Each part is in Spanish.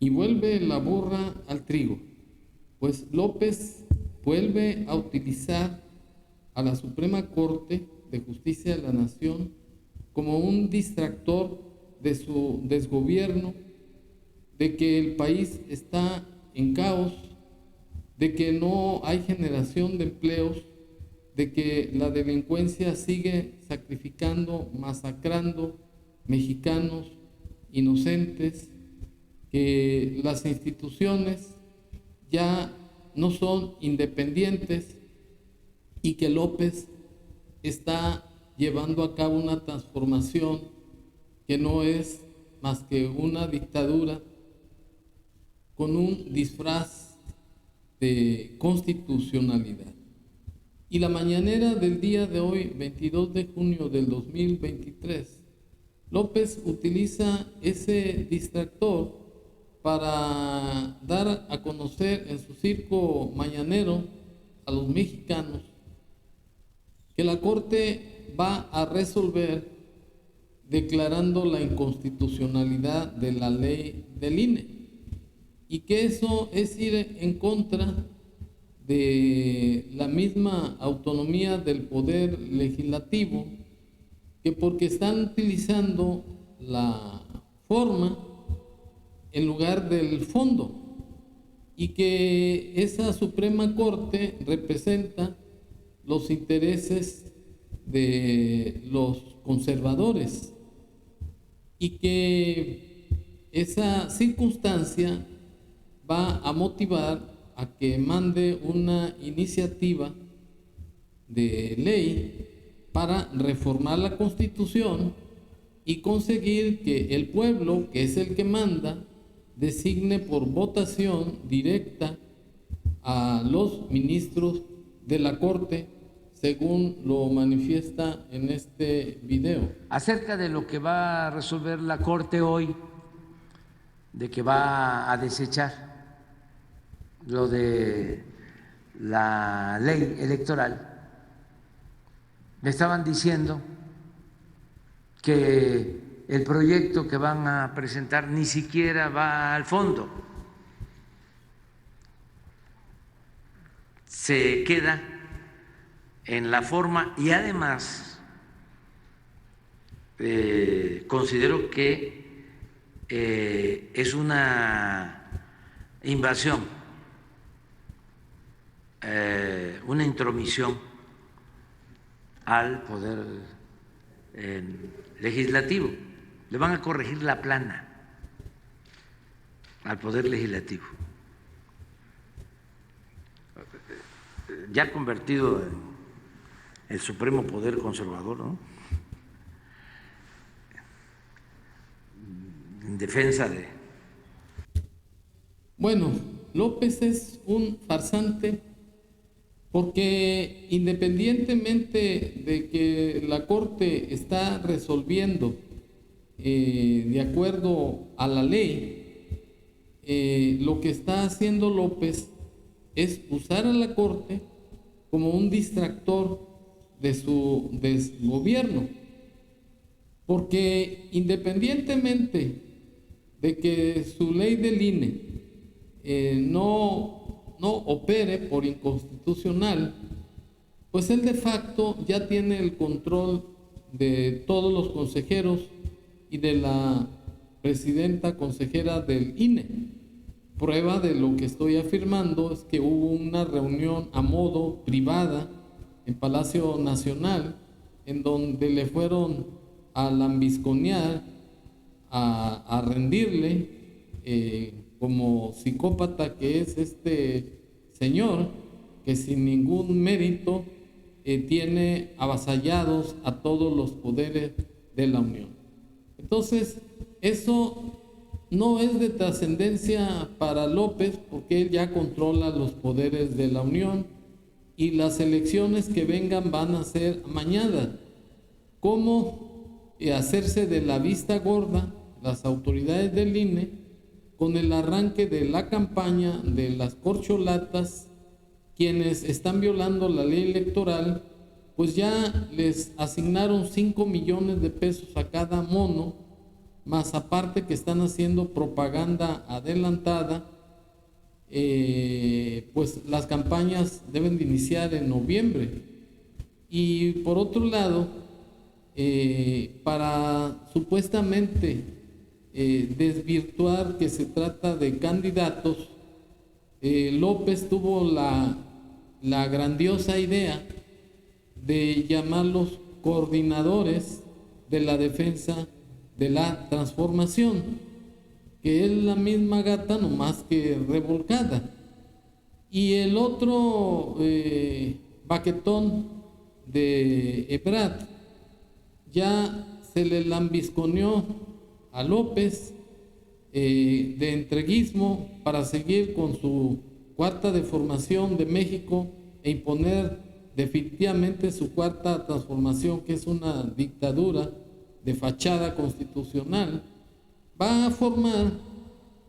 y vuelve la burra al trigo, pues López vuelve a utilizar a la Suprema Corte de Justicia de la Nación como un distractor de su desgobierno, de que el país está en caos, de que no hay generación de empleos, de que la delincuencia sigue sacrificando, masacrando mexicanos inocentes, que las instituciones ya no son independientes y que López está llevando a cabo una transformación que no es más que una dictadura con un disfraz de constitucionalidad. Y la mañanera del día de hoy, 22 de junio del 2023, López utiliza ese distractor para dar a conocer en su circo mañanero a los mexicanos que la Corte va a resolver declarando la inconstitucionalidad de la ley del INE, y que eso es ir en contra de la misma autonomía del poder legislativo, que porque están utilizando la forma en lugar del fondo, y que esa Suprema Corte representa los intereses de los conservadores, y que esa circunstancia va a motivar a que mande una iniciativa de ley para reformar la Constitución y conseguir que el pueblo, que es el que manda, designe por votación directa a los ministros de la Corte, según lo manifiesta en este video. Acerca de lo que va a resolver la Corte hoy, de que va a desechar lo de la ley electoral, me estaban diciendo que el proyecto que van a presentar ni siquiera va al fondo, se queda en la forma, y además considero que es una invasión, una intromisión al poder legislativo. Le van a corregir la plana al poder legislativo, ya convertido en el supremo poder conservador, ¿no? En defensa de... Bueno, López es un farsante porque independientemente de que la Corte está resolviendo de acuerdo a la ley, lo que está haciendo López es usar a la Corte como un distractor de su desgobierno, porque independientemente de que su ley del INE no opere por inconstitucional, pues él de facto ya tiene el control de todos los consejeros y de la presidenta consejera del INE. Prueba de lo que estoy afirmando es que hubo una reunión a modo privada en Palacio Nacional, en donde le fueron a lambisconear, a rendirle, como psicópata que es este señor, que sin ningún mérito tiene avasallados a todos los poderes de la Unión. Entonces, eso no es de trascendencia para López, porque él ya controla los poderes de la Unión, y las elecciones que vengan van a ser amañadas. ¿Cómo hacerse de la vista gorda las autoridades del INE con el arranque de la campaña de las corcholatas, quienes están violando la ley electoral? Pues ya les asignaron 5 millones de pesos a cada mono más aparte que están haciendo propaganda adelantada, pues las campañas deben de iniciar en noviembre. Y por otro lado, para supuestamente desvirtuar que se trata de candidatos, López tuvo la grandiosa idea de llamarlos coordinadores de la defensa de la transformación, que es la misma gata, no más que revolcada. Y el otro baquetón de Ebrard ya se le lambisconeó a López de entreguismo para seguir con su cuarta deformación de México e imponer definitivamente su cuarta transformación, que es una dictadura de fachada constitucional. Va a formar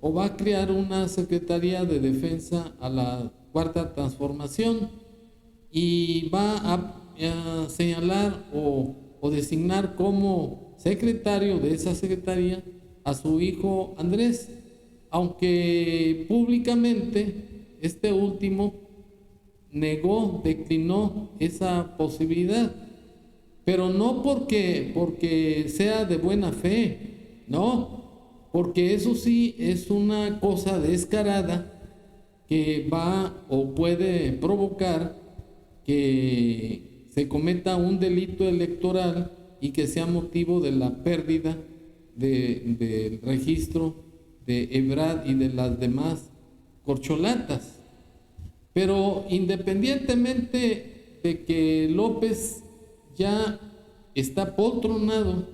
o va a crear una Secretaría de Defensa a la cuarta transformación y va a señalar o designar como secretario de esa secretaría a su hijo Andrés, aunque públicamente este último declinó esa posibilidad, pero no porque sea de buena fe, no, porque eso sí es una cosa descarada que va o puede provocar que se cometa un delito electoral y que sea motivo de la pérdida del registro de Ebrard y de las demás corcholatas. Pero independientemente de que López ya está poltronado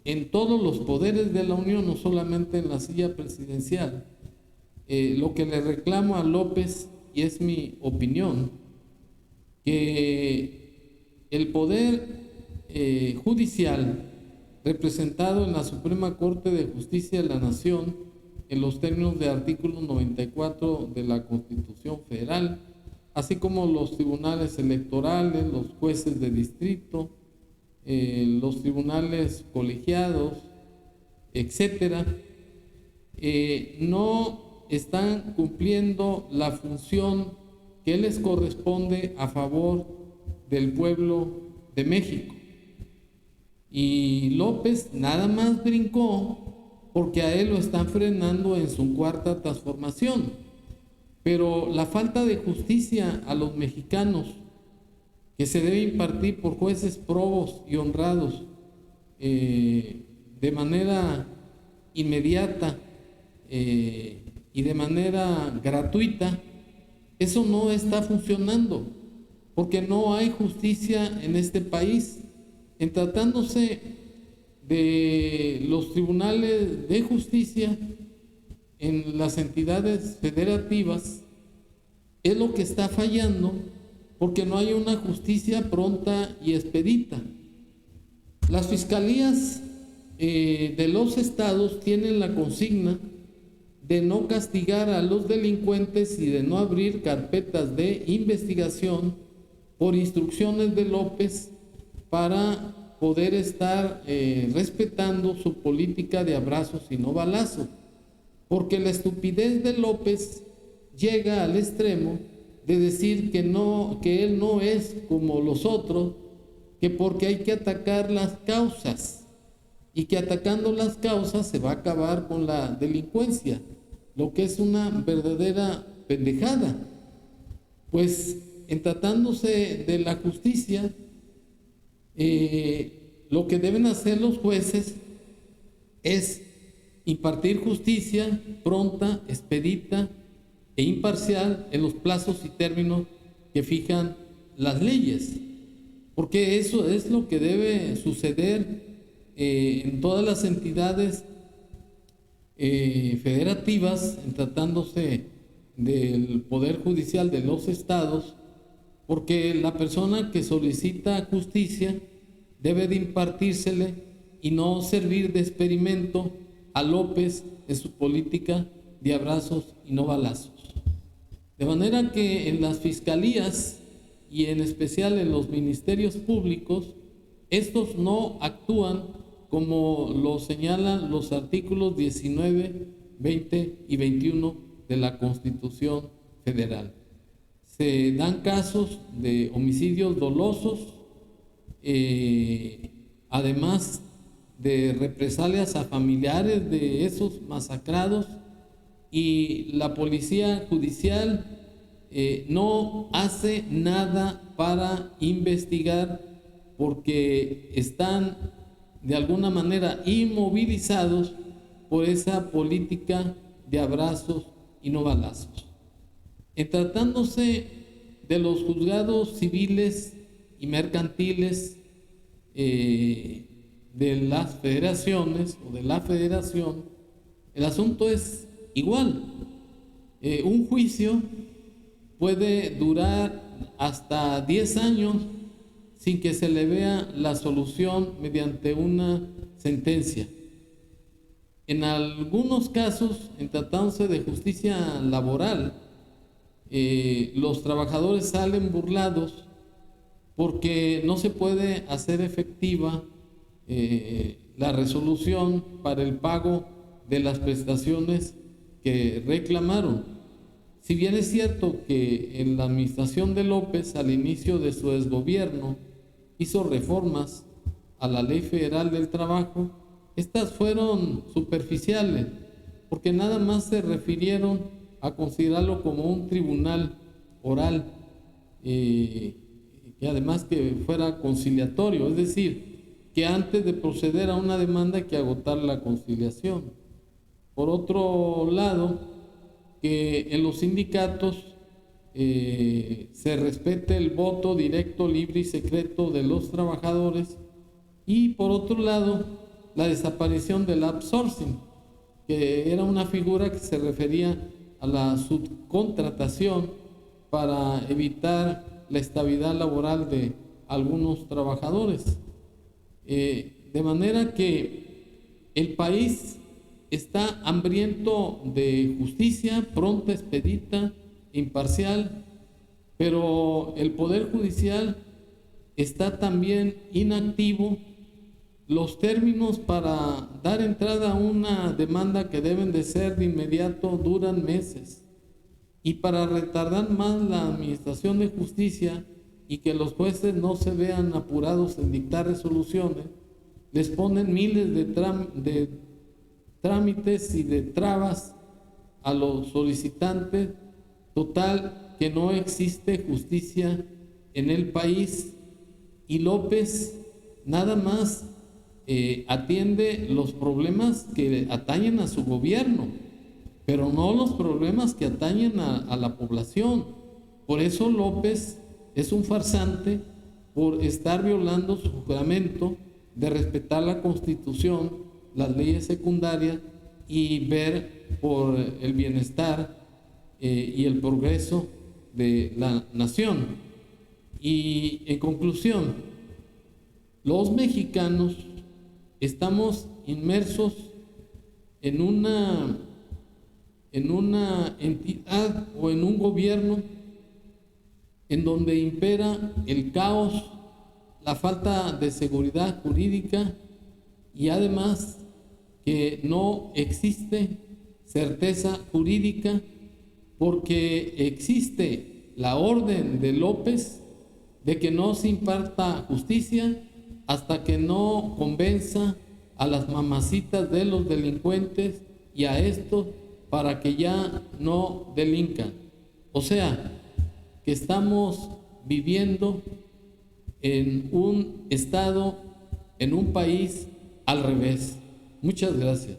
en todos los poderes de la Unión, no solamente en la silla presidencial, lo que le reclamo a López, y es mi opinión, que el poder judicial representado en la Suprema Corte de Justicia de la Nación, en los términos del artículo 94 de la Constitución Federal, así como los tribunales electorales, los jueces de distrito, los tribunales colegiados, etcétera, no están cumpliendo la función que les corresponde a favor del pueblo de México. Y López nada más brincó porque a él lo están frenando en su cuarta transformación. Pero la falta de justicia a los mexicanos, que se debe impartir por jueces probos y honrados de manera inmediata y de manera gratuita, eso no está funcionando, porque no hay justicia en este país. En tratándose de los tribunales de justicia en las entidades federativas, es lo que está fallando, porque no hay una justicia pronta y expedita. Las fiscalías de los estados tienen la consigna de no castigar a los delincuentes y de no abrir carpetas de investigación por instrucciones de López, para poder estar respetando su política de abrazos y no balazos, porque la estupidez de López llega al extremo de decir que él no es como los otros, que porque hay que atacar las causas y que atacando las causas se va a acabar con la delincuencia, lo que es una verdadera pendejada. Pues en tratándose de la justicia, lo que deben hacer los jueces es impartir justicia pronta, expedita e imparcial en los plazos y términos que fijan las leyes, porque eso es lo que debe suceder en todas las entidades federativas, en tratándose del Poder Judicial de los estados, porque la persona que solicita justicia debe de impartírsele y no servir de experimento a López en su política de abrazos y no balazos. De manera que en las fiscalías y en especial en los ministerios públicos, estos no actúan como lo señalan los artículos 19, 20 y 21 de la Constitución Federal. Se dan casos de homicidios dolosos, además de represalias a familiares de esos masacrados, y la policía judicial no hace nada para investigar porque están de alguna manera inmovilizados por esa política de abrazos y no balazos. En tratándose de los juzgados civiles y mercantiles de las federaciones o de la federación, el asunto es igual. Un juicio puede durar hasta 10 años sin que se le vea la solución mediante una sentencia. En algunos casos, en tratándose de justicia laboral, los trabajadores salen burlados porque no se puede hacer efectiva la resolución para el pago de las prestaciones que reclamaron. Si bien es cierto que en la administración de López, al inicio de su desgobierno, hizo reformas a la Ley Federal del Trabajo, estas fueron superficiales, porque nada más se refirieron a considerarlo como un tribunal oral, y además que fuera conciliatorio, es decir, que antes de proceder a una demanda hay que agotar la conciliación. Por otro lado, que en los sindicatos se respete el voto directo, libre y secreto de los trabajadores, y por otro lado, la desaparición del outsourcing, que era una figura que se refería a la subcontratación para evitar la estabilidad laboral de algunos trabajadores. De manera que el país está hambriento de justicia pronta, expedita, imparcial, pero el Poder Judicial está también inactivo. Los términos para dar entrada a una demanda que deben de ser de inmediato duran meses, y para retardar más la administración de justicia y que los jueces no se vean apurados en dictar resoluciones, les ponen miles de trámites y de trabas a los solicitantes. Total que no existe justicia en el país, y López nada más atiende los problemas que atañen a su gobierno, pero no los problemas que atañen a la población. Por eso López es un farsante, por estar violando su juramento de respetar la Constitución, las leyes secundarias y ver por el bienestar y el progreso de la nación. Y en conclusión, los mexicanos estamos inmersos en una entidad o en un gobierno en donde impera el caos, la falta de seguridad jurídica, y además que no existe certeza jurídica, porque existe la orden de López de que no se imparta justicia hasta que no convenza a las mamacitas de los delincuentes y a estos para que ya no delincan. O sea, que estamos viviendo en un estado, en un país al revés. Muchas gracias.